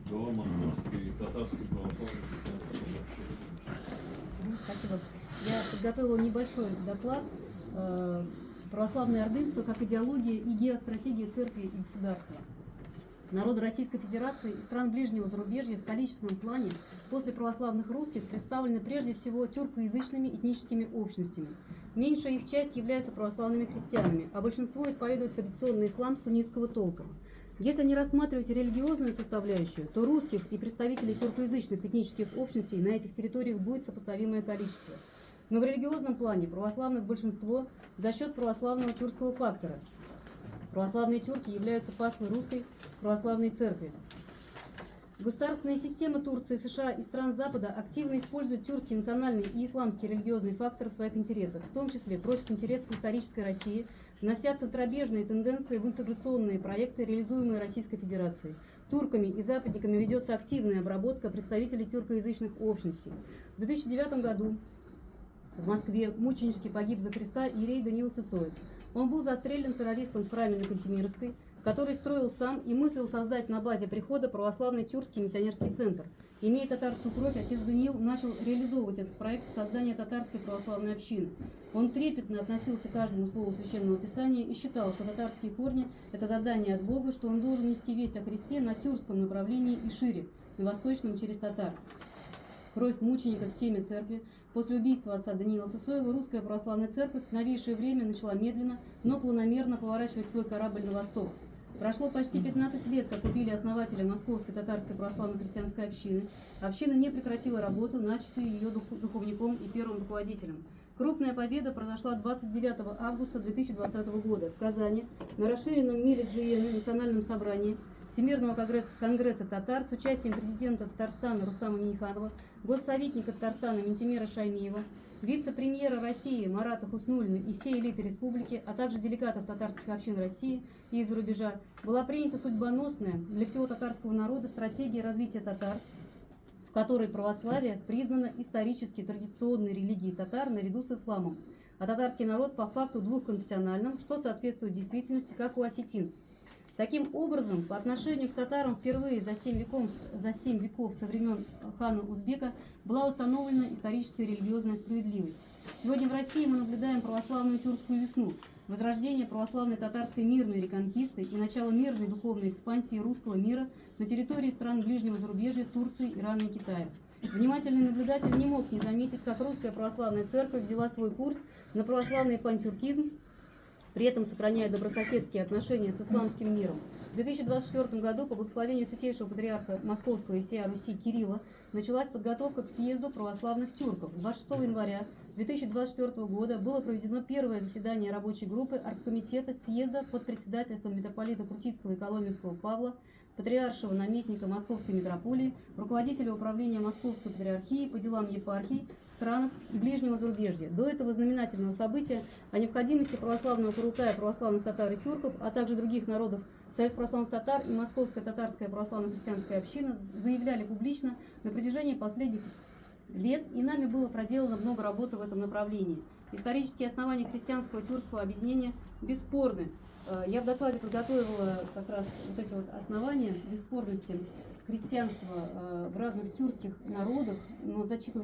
глава Московской татарской православной христианской общины. Спасибо. Я подготовила небольшой доклад «Православное ордынство как идеология и геостратегия церкви и государства». Народы Российской Федерации и стран ближнего зарубежья в количественном плане после православных русских представлены прежде всего тюркоязычными этническими общностями. Меньшая их часть являются православными христианами, а большинство исповедует традиционный ислам суннитского толка. Если не рассматривать религиозную составляющую, то русских и представителей тюркоязычных этнических общностей на этих территориях будет сопоставимое количество. Но в религиозном плане православных большинство за счет православного тюркского фактора. Православные тюрки являются паствой русской православной церкви. Государственные системы Турции, США и стран Запада активно используют тюркский национальный и исламский религиозный фактор в своих интересах, в том числе против интересов исторической России, внося центробежные тенденции в интеграционные проекты, реализуемые Российской Федерацией. Турками и западниками ведется активная обработка представителей тюркоязычных общностей. В 2009 году в Москве мученически погиб за Христа иерей Даниил Сысоев. Он был застрелен террористом в храме на Кантемировской, который строил сам и мыслил создать на базе прихода православный тюркский миссионерский центр. Имея татарскую кровь, отец Даниил начал реализовывать этот проект создания татарской православной общины. Он трепетно относился к каждому слову Священного Писания и считал, что татарские корни – это задание от Бога, что он должен нести весть о Христе на тюркском направлении и шире, на восточном через татар. Кровь мучеников в семя церкви. После убийства отца Даниила Сысоева русская православная церковь в новейшее время начала медленно, но планомерно поворачивать свой корабль на восток. Прошло почти 15 лет, как убили основателя Московской татарской православной христианской общины. Община не прекратила работу, начатую ее духовником и первым руководителем. Крупная победа произошла 29 августа 2020 года в Казани на расширенном мире GN национальном собрании Всемирного конгресса татар с участием президента Татарстана Рустама Минниханова, госсоветника Татарстана Ментимера Шаймиева, вице-премьера России Марата Хуснуллина и всей элиты республики, а также делегатов татарских общин России и из-за рубежа, была принята судьбоносная для всего татарского народа стратегия развития татар, в которой православие признано исторически традиционной религией татар наряду с исламом, а татарский народ по факту двухконфессиональным, что соответствует действительности, как у осетин. Таким образом, по отношению к татарам впервые за 7 веков со времен хана Узбека была установлена историческая религиозная справедливость. Сегодня в России мы наблюдаем православную тюркскую весну, возрождение православной татарской мирной реконкисты и начало мирной духовной экспансии русского мира на территории стран ближнего зарубежья Турции, Ирана и Китая. Внимательный наблюдатель не мог не заметить, как русская православная церковь взяла свой курс на православный пантюркизм, при этом сохраняя добрососедские отношения с исламским миром. В 2024 году по благословению святейшего патриарха Московского и всея Руси Кирилла началась подготовка к съезду православных тюрков. 26 января 2024 года было проведено первое заседание рабочей группы оргкомитета съезда под председательством митрополита Крутицкого и Коломенского Павла, патриаршего наместника Московской митрополии, руководителя управления Московской патриархии по делам епархий в странах ближнего зарубежья. До этого знаменательного события о необходимости православного Курултая православных татар и тюрков, а также других народов, Союз православных татар и Московская татарская православная христианская община заявляли публично на протяжении последних лет, и нами было проделано много работы в этом направлении. Исторические основания христианского тюркского объединения бесспорны. Я в докладе подготовила как раз вот эти вот основания бесспорности христианства в разных тюркских народах, но зачитывать